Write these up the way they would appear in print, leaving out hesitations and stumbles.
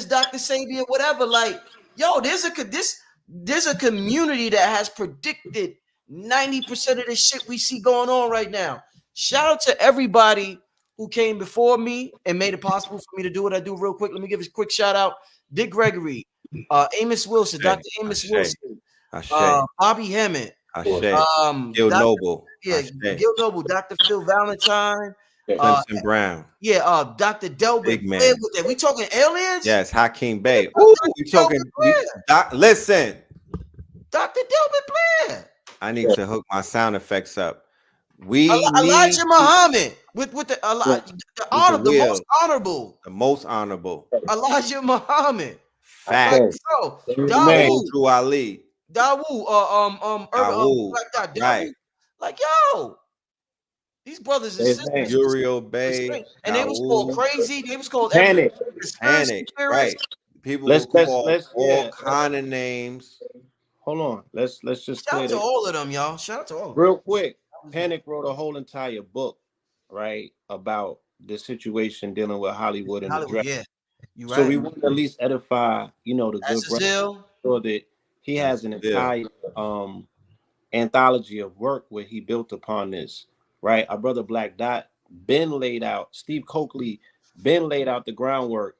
Dr. Sabian, whatever. Like, yo, there's a community that has predicted 90% of the shit we see going on right now. Shout out to everybody who came before me and made it possible for me to do what I do real quick. Let me give a quick shout out. Dick Gregory, Amos Wilson, Dr. Amos Wilson, Bobby Hammond, Gil Noble. Yeah, Gil Noble, Dr. Phil Valentine, Clemson Brown. Yeah, Dr. Delbert. We talking aliens? Yes, Hakeem Bey. Ooh, we talking. Listen, Dr. Delbert Blair. I need to hook my sound effects up. Elijah Muhammad with the most honorable Elijah Muhammad. Facts. Dawood Ali. Dawood. Right. Like, yo, these brothers and sisters. Uriel Bay. And they was called crazy. They was called Panic. Right. People let's call all kind of names. Hold on. Let's just shout out to all of them, y'all. Shout out to all of them. Real quick. Panic wrote a whole entire book, right, about the situation dealing with Hollywood and the dress. Yeah. Right. So we want to at least edify, the good brother, so that he has an entire anthology of work where he built upon this, right? Our brother Black Dot been laid out. Steve Coakley been laid out the groundwork.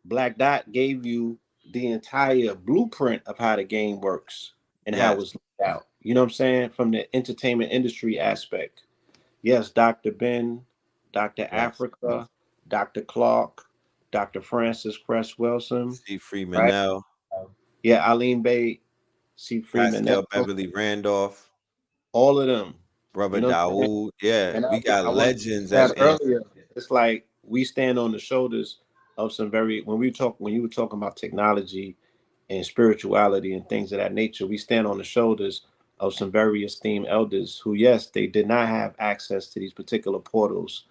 Black Dot gave you the entire blueprint of how the game works and how it's laid out. You know what I'm saying? From the entertainment industry aspect. Yes, Dr. Ben, Dr. Africa, Dr. Clark, Dr. Francis Cress Wilson. C. Freemanell. Right? Yeah, Eileen Bay, C. Freemanell. Beverly Randolph. All of them. Brother Dawood. Yeah, and we got legends. Earlier, it's like we stand on the shoulders of some when you were talking about technology and spirituality and things of that nature, we stand on the shoulders of some very esteemed elders who, yes, they did not have access to these particular portals.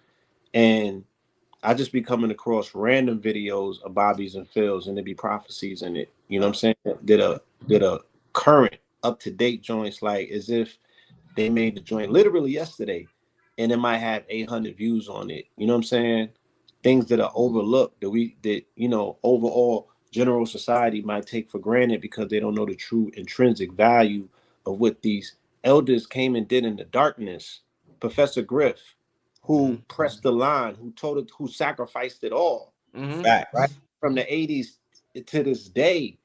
And I just be coming across random videos of Bobbies and Phils, and there be prophecies in it. You know what I'm saying? Did a current, up-to-date joints, like as if they made the joint literally yesterday, and it might have 800 views on it. You know what I'm saying? Things that are overlooked that overall general society might take for granted because they don't know the true intrinsic value of what these elders came and did in the darkness. Professor Griff, who pressed the line, who sacrificed it all, right? From the 80s to this day,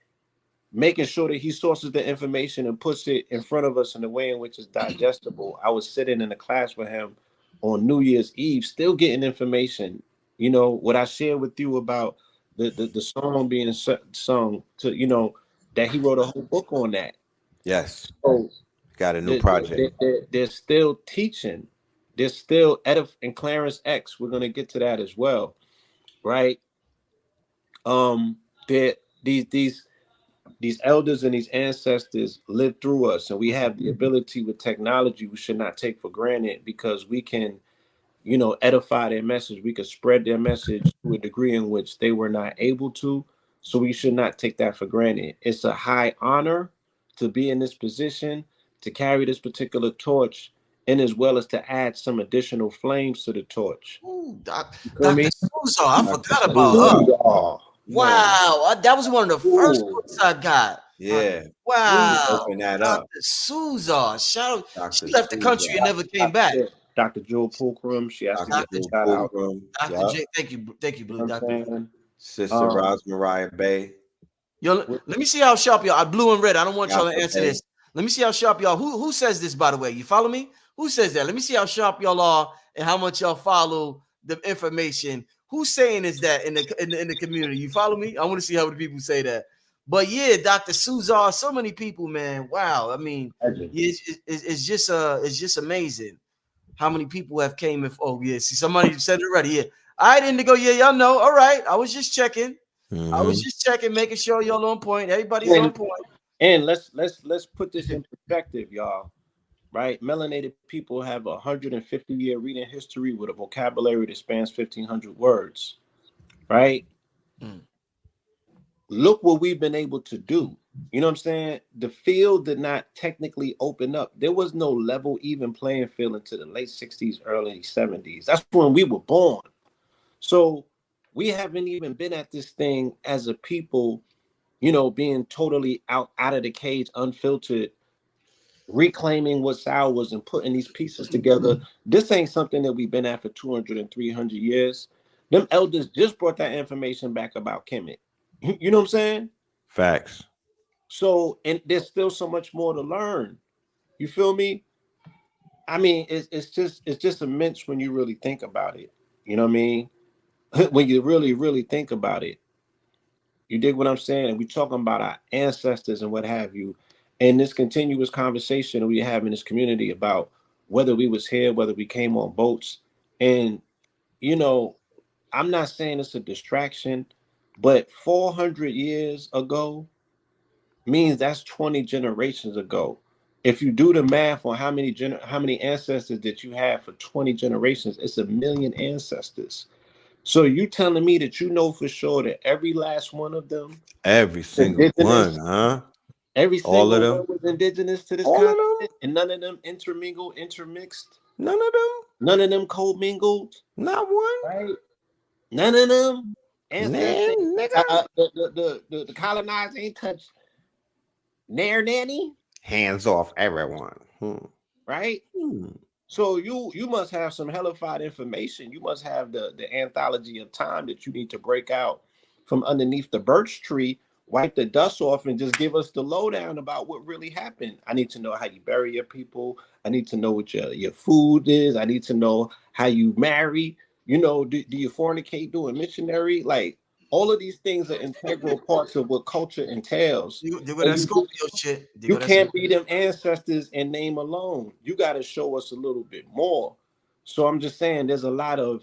making sure that he sources the information and puts it in front of us in a way in which is digestible. I was sitting in a class with him on New Year's Eve, still getting information. What I shared with you about the song being sung to, that he wrote a whole book on that. Yes. So got a new project. They're still teaching. There's still and Clarence X. We're gonna get to that as well, right? These elders and these ancestors lived through us, and we have the ability with technology we should not take for granted, because we can, edify their message. We could spread their message to a degree in which they were not able to. So we should not take that for granted. It's a high honor to be in this position, to carry this particular torch, and as well as to add some additional flames to the torch. Ooh, Dr. Suzar, I forgot about her. Wow, that was one of the first books I got. Yeah. Wow. Open that up. Dr. Suzar, shout out. She left the country and never came back. Dr. Jewel Pulcrum, she asked me to shout out. Dr. J, thank you, Blue. Sister Roz Mariah Bay. Yo, let me see how sharp y'all. I blue and red. I don't want y'all to answer this. Let me see how sharp y'all. Who says this, by the way? You follow me? Who says that? Let me see how sharp y'all are and how much y'all follow the information. Who's saying is that in the community? You follow me? I want to see how many people say that. But yeah, Dr. Suzar, so many people, man. Wow. I mean, it's just amazing how many people have came. See, somebody said it already. Yeah. All right, Indigo. Yeah, y'all know. All right. I was just checking. I was just checking, making sure y'all on point. Everybody's on point. And let's put this in perspective, y'all. Right? Melanated people have a 150-year reading history with a vocabulary that spans 1,500 words. Right? Look what we've been able to do. You know what I'm saying? The field did not technically open up. There was no level, even playing field until the late 60s, early 70s. That's when we were born. So we haven't even been at this thing as a people, you know, being totally out of the cage, unfiltered, reclaiming what's ours and putting these pieces together. This ain't something that we've been at for 200 and 300 years. Them elders just brought that information back about Kemet. You know what I'm saying? Facts. So, and there's still so much more to learn. You feel me? I mean, it's just immense when you really think about it. You know what I mean? When you really think about it. You dig what I'm saying? And we talking about our ancestors and what have you. And this continuous conversation we have in this community about whether we was here, whether we came on boats. And, you know, I'm not saying it's a distraction, but 400 years ago means that's 20 generations ago. If you do the math on how many ancestors that you have for 20 generations, it's 1 million ancestors. So you telling me that you know for sure that every last one of them, every single one, huh? Every single one was indigenous to this continent, and none of them intermingled, intermixed. None of them co-mingled. Not one. Right? None of them. Ancestors. The colonizers ain't touched near nanny. Hands off everyone. Right? So you must have some hellified information. You must have the anthology of time that you need to break out from underneath the birch tree, wipe the dust off, and just give us the lowdown about what really happened. I need to know how you bury your people. I need to know what your food is. I need to know how you marry. You know, do you fornicate, do a missionary? Like, all of these things are integral parts of what culture entails. You can't be them ancestors in name alone. You got to show us a little bit more. So I'm just saying there's a lot of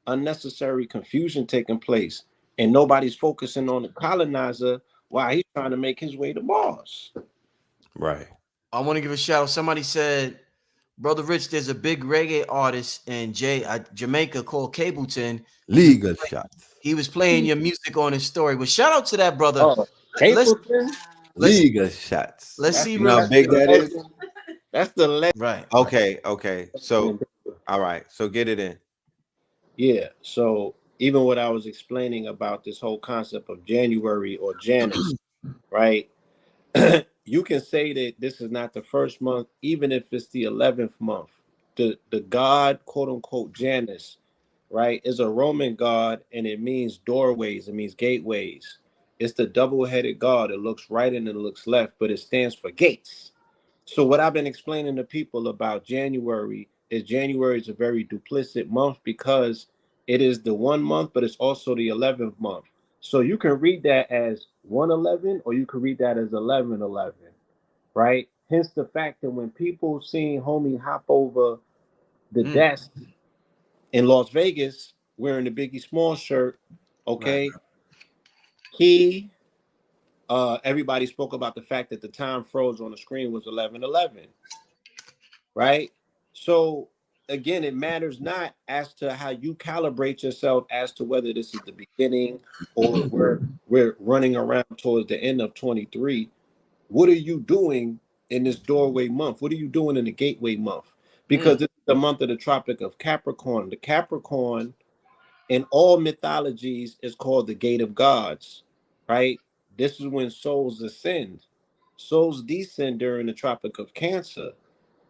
unnecessary confusion taking place, and nobody's focusing on the colonizer while he's trying to make his way to Mars. Right. I want to give a shout out. Somebody said, Brother Rich, there's a big reggae artist in Jamaica called Cableton. Legal shots. He was playing your music on his story. But shout out to that brother. Legal shots. Let's see how big that is. That's the legend. Right. Okay. So, all right. So get it in. Yeah. So even what I was explaining about this whole concept of January or Janus, right? You can say that this is not the first month, even if it's the 11th month. The god, quote unquote, Janus, right, is a Roman god, and it means doorways. It means gateways. It's the double-headed god. It looks right and it looks left, but it stands for gates. So what I've been explaining to people about January is a very duplicit month because it is the 1 month, but it's also the 11th month. So you can read that as 111, or you can read that as 1111, right? Hence the fact that when people seen homie hop over the desk in Las Vegas wearing the Biggie Small shirt, okay, right. Everybody spoke about the fact that the time froze on the screen was 11:11, right? So again, it matters not as to how you calibrate yourself as to whether this is the beginning or we're running around towards the end of 23. What are you doing in this doorway month? What are you doing in the gateway month? Because this is the month of the Tropic of Capricorn. The Capricorn in all mythologies is called the gate of gods, right? This is when souls ascend. Souls descend during the Tropic of Cancer,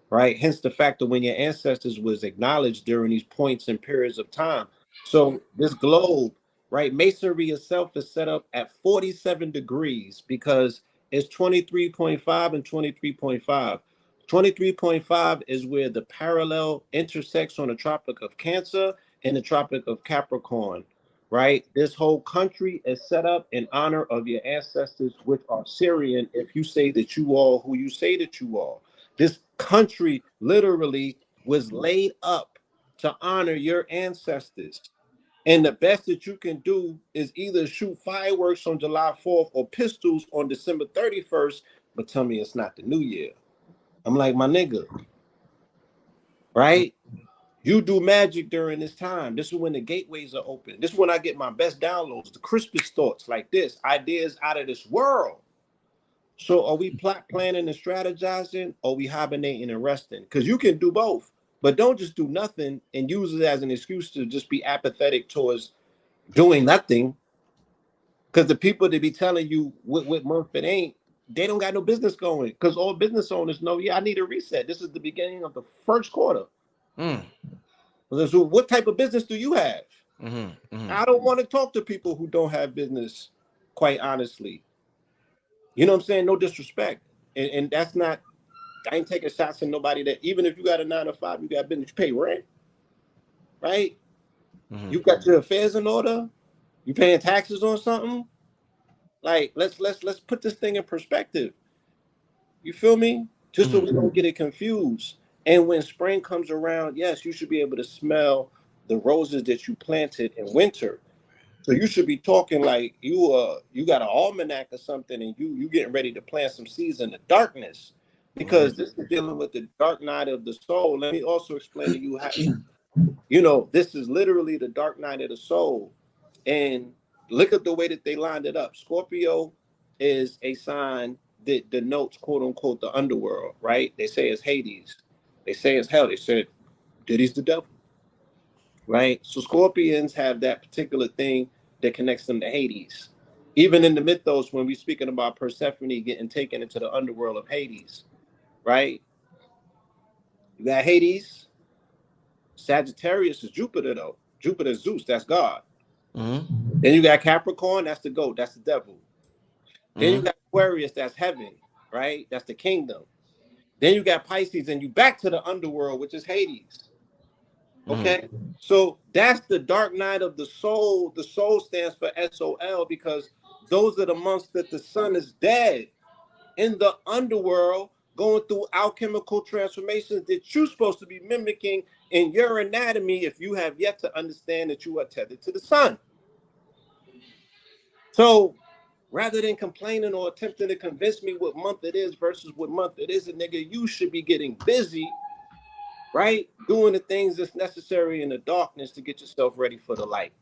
right? Hence the fact that when your ancestors was acknowledged during these points and periods of time. So this globe, right? Masonry itself is set up at 47 degrees because it's 23.5 and 23.5. 23.5 is where the parallel intersects on the Tropic of Cancer and the Tropic of Capricorn, right? This whole country is set up in honor of your ancestors, which are Syrian, if you say that you are who you say that you are. This country literally was laid up to honor your ancestors. And the best that you can do is either shoot fireworks on July 4th or pistols on December 31st, but tell me it's not the new year. I'm like, my nigga, right? You do magic during this time. This is when the gateways are open. This is when I get my best downloads, the crispest thoughts like this, ideas out of this world. So are we plot planning and strategizing, or are we hibernating and resting? Because you can do both, but don't just do nothing and use it as an excuse to just be apathetic towards doing nothing. Because the people that be telling you what month it ain't, they don't got no business going. Because all business owners know, yeah, I need a reset. This is the beginning of the first quarter. So what type of business do you have? I don't want to talk to people who don't have business, quite honestly. You know what I'm saying? No disrespect. And that's not, I ain't taking shots at nobody that, even if you got a 9 to 5, you got business, you pay rent, right? You got your affairs in order. You paying taxes on something. Like, let's put this thing in perspective. You feel me? Just so we don't get it confused. And when spring comes around, yes, you should be able to smell the roses that you planted in winter. So you should be talking like you got an almanac or something, and you getting ready to plant some seeds in the darkness, because this is dealing with the dark night of the soul. Let me also explain to you how, you know, this is literally the dark night of the soul. And look at the way that they lined it up. Scorpio is a sign that denotes, quote unquote, the underworld, right? They say it's Hades. They say it's hell. They said Diddy's the devil, right? So Scorpions have that particular thing that connects them to Hades. Even in the mythos, when we're speaking about Persephone getting taken into the underworld of Hades, right? You got Hades. Sagittarius is Jupiter, though. Jupiter is Zeus, that's God. Then you got Capricorn, that's the goat, that's the devil. Then you got Aquarius, that's heaven, right? That's the kingdom. Then you got Pisces, and you back to the underworld, which is Hades. Okay, so that's the dark night of the soul. The soul stands for SOL, because those are the months that the sun is dead in the underworld, going through alchemical transformations that you're supposed to be mimicking in your anatomy, if you have yet to understand that you are tethered to the sun. So rather than complaining or attempting to convince me what month it is versus what month it isn't, nigga, you should be getting busy, right? Doing the things that's necessary in the darkness to get yourself ready for the light.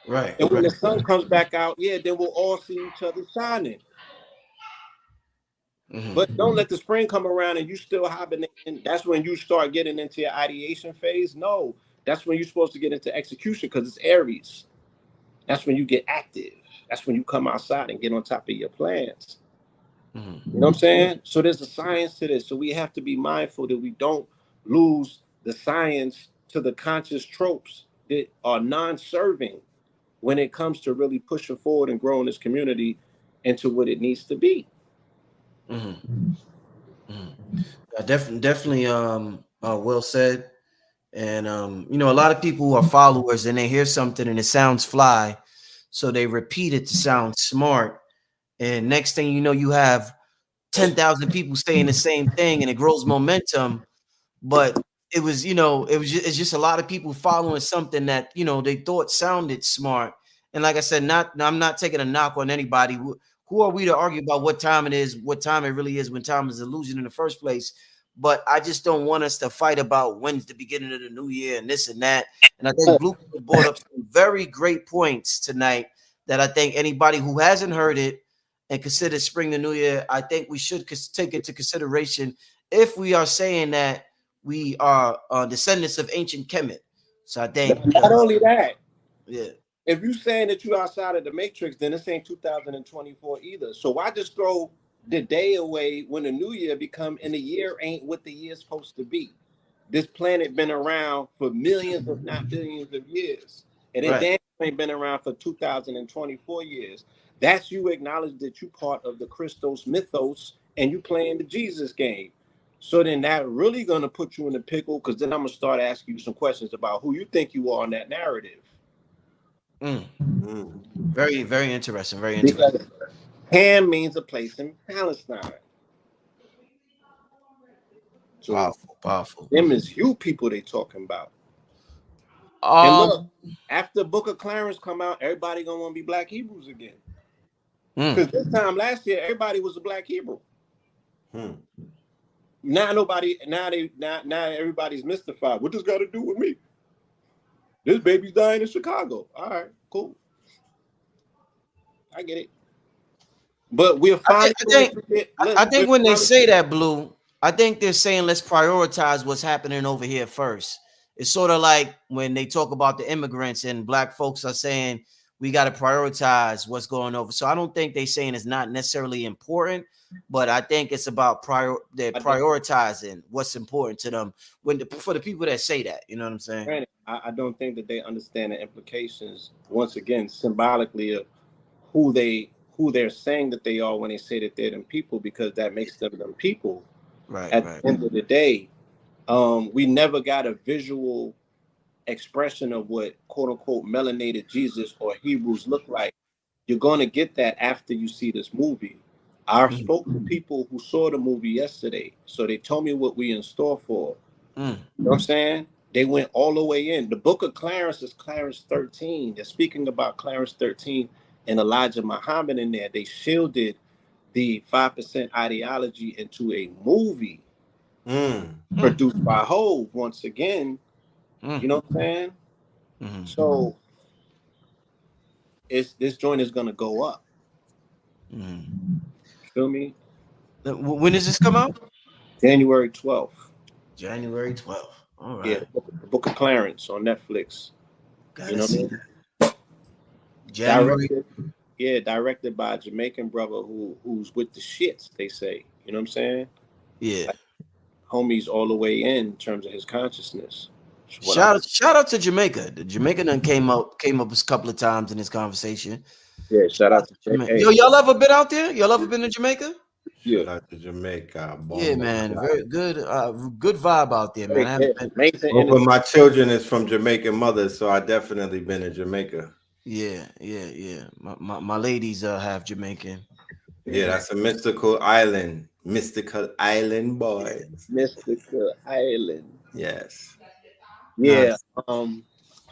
Right. And when the sun comes back out, yeah, then we'll all see each other shining. But don't let the spring come around and you still hibernating. That's when you start getting into your ideation phase. No, that's when you're supposed to get into execution, because it's Aries. That's when you get active. That's when you come outside and get on top of your plans. You know what I'm saying? So there's a science to this. So we have to be mindful that we don't lose the science to the conscious tropes that are non-serving when it comes to really pushing forward and growing this community into what it needs to be. Definitely well said. And you know, a lot of people who are followers and they hear something and it sounds fly, so they repeat it to sound smart, and next thing you know, you have 10,000 people saying the same thing, and it grows momentum. But it was, you know, it's just a lot of people following something that, you know, they thought sounded smart. And like I said, I'm not taking a knock on anybody. Who are we to argue about what time it is, what time it really is, when time is illusion in the first place? But I just don't want us to fight about when's the beginning of the new year and this and that. And I think Blue brought up some very great points tonight that I think anybody who hasn't heard it and consider spring the new year, I think we should take into consideration if we are saying that we are descendants of ancient Kemet. So I think not only that, yeah. If you're saying that you're outside of the matrix, then this ain't 2024 either. So why just throw the day away when the new year become, and the year ain't what the year's supposed to be? This planet been around for millions, if not billions of years. And it damn ain't been around for 2024 years. That's you acknowledge that you part of the Christos mythos and you playing the Jesus game. So then that really gonna put you in a pickle, because then I'm gonna start asking you some questions about who you think you are in that narrative. Very, very interesting. Very interesting. Because Ham means a place in Palestine. So powerful. Them is you people they talking about. And look, after Book of Clarence come out, everybody gonna want to be Black Hebrews again. Because this time last year, everybody was a Black Hebrew. Now everybody's mystified. What does got to do with me? This baby's dying in Chicago. All right, cool. I get it. But we're fine. I think when they say that, Blue, I think they're saying let's prioritize what's happening over here first. It's sort of like when they talk about the immigrants and Black folks are saying, we got to prioritize what's going over. So I don't think they saying it's not necessarily important, but I think it's about prioritizing what's important to them for the people that say that. You know what I'm saying? I don't think that they understand the implications, once again, symbolically, of who they're saying that they are when they say that they're them people, because that makes them people. Right. At the end of the day, we never got a visual expression of what quote unquote melanated Jesus or Hebrews look like. You're going to get that after you see this movie. I spoke to people who saw the movie yesterday, so they told me what we in store for. You know what I'm saying? They went all the way in. The book of Clarence is Clarence 13. They're speaking about Clarence 13 and Elijah Muhammad in there. They shielded the 5% ideology into a movie produced by Hove once again. You know what I'm saying? So this joint is gonna go up. Feel me? When does this come out? January 12th. January 12th. All right. Yeah, the book of Clarence on Netflix. You know what I mean? Directed by a Jamaican brother who's with the shits, they say. You know what I'm saying? Yeah. Like, homie's all the way in terms of his consciousness. Shout out to Jamaica. The Jamaica done came up a couple of times in this conversation. Yeah, shout out to Jamaica. Yo, y'all ever been out there? Y'all ever been to Jamaica? Shout out to Jamaica. Yeah, man. Very good. Good vibe out there, man. Both of my children is from Jamaican mothers, so I definitely been in Jamaica. Yeah. My ladies half Jamaican. Yeah, that's a mystical island. Mystical island, boy. Mystical island. Yes. Yeah. Nice.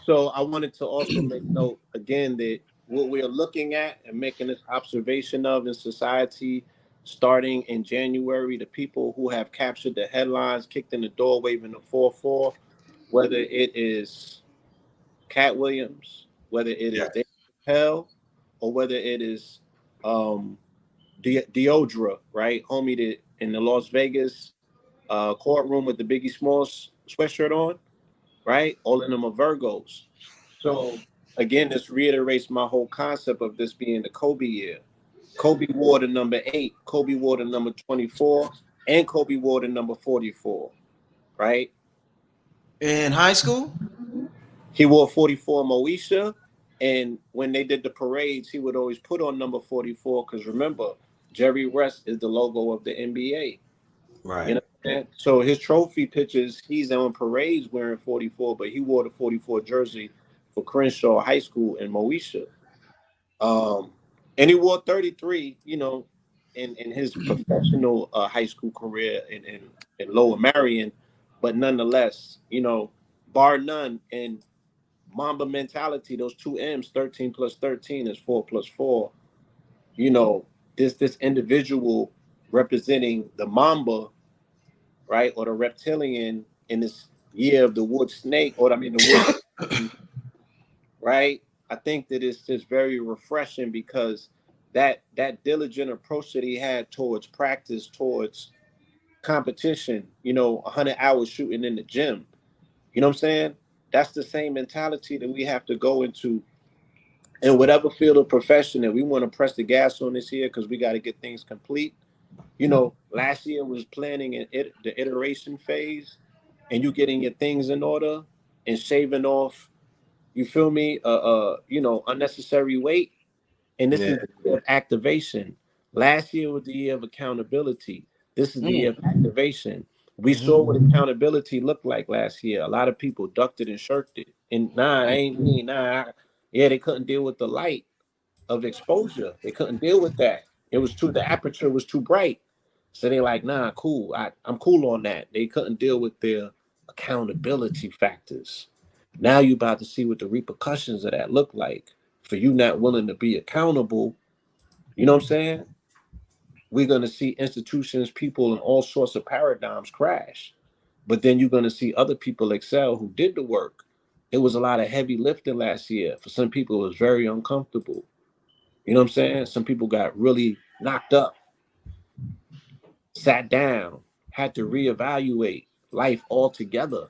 So I wanted to also make note again that what we're looking at and making this observation of in society, starting in January, the people who have captured the headlines, kicked in the door, waving the 4-4, whether it is Cat Williams, whether it is Dave Chappelle, or whether it is Deodra, right? Homie that in the Las Vegas courtroom with the Biggie Smalls sweatshirt on, right? All of them are Virgos. So again, this reiterates my whole concept of this being the Kobe year. Kobe wore the number 8, Kobe wore the number 24, and Kobe wore the number 44, right? In high school? He wore 44 Moesha, and when they did the parades, he would always put on number 44, because remember, Jerry West is the logo of the NBA. Right. You know what I'm saying? So his trophy pictures, he's on parades wearing 44, but he wore the 44 jersey for Crenshaw High School in Moesha. And he wore 33, you know, in his professional high school career in Lower Marion. But nonetheless, you know, bar none, and Mamba mentality, those two M's, 13 plus 13 is 4 plus 4. You know, this individual representing the Mamba, right, or the reptilian in this year of the wood snake, or the wood, right? I think that it's just very refreshing, because that diligent approach that he had towards practice, towards competition, you know, 100 hours shooting in the gym, you know what I'm saying? That's the same mentality that we have to go into in whatever field of profession that we want to press the gas on this year, because we got to get things complete. You know, last year was planning and the iteration phase, and you getting your things in order and shaving off, you feel me, you know, unnecessary weight. And this is the year of activation. Last year was the year of accountability. This is the year of activation. We saw what accountability looked like last year. A lot of people ducked it and shirked it. And ain't me. They couldn't deal with the light of exposure. They couldn't deal with that. The aperture was too bright. So they like, cool. I'm cool on that. They couldn't deal with their accountability factors. Now you about to see what the repercussions of that look like for you not willing to be accountable. You know what I'm saying? We're going to see institutions, people, and all sorts of paradigms crash. But then you're going to see other people excel who did the work. It was a lot of heavy lifting last year. For some people, it was very uncomfortable. You know what I'm saying? Some people got really knocked up, sat down, had to reevaluate life altogether,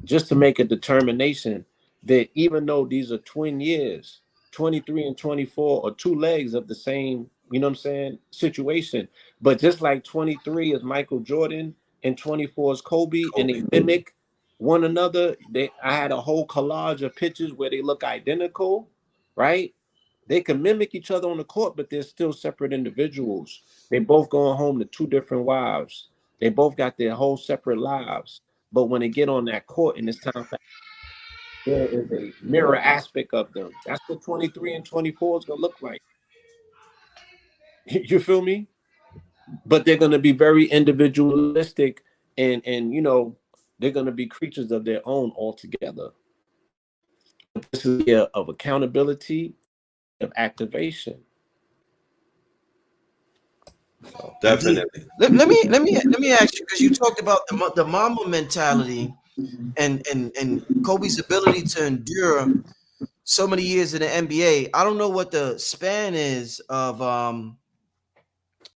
just to make a determination that even though these are twin years, 23 and 24 are two legs of the same, you know what I'm saying, situation. But just like 23 is Michael Jordan and 24 is Kobe, and they mimic one another. I had a whole collage of pictures where they look identical, right? They can mimic each other on the court, but they're still separate individuals. They both going home to two different wives. They both got their whole separate lives. But when they get on that court and it's time for, there is a mirror aspect of them. That's what 23 and 24 is going to look like. You feel me? But they're going to be very individualistic, and you know, they're going to be creatures of their own altogether. This is a year of accountability, of activation. So, definitely. Let me ask you, because you talked about the mama mentality and Kobe's ability to endure so many years in the NBA. I don't know what the span is of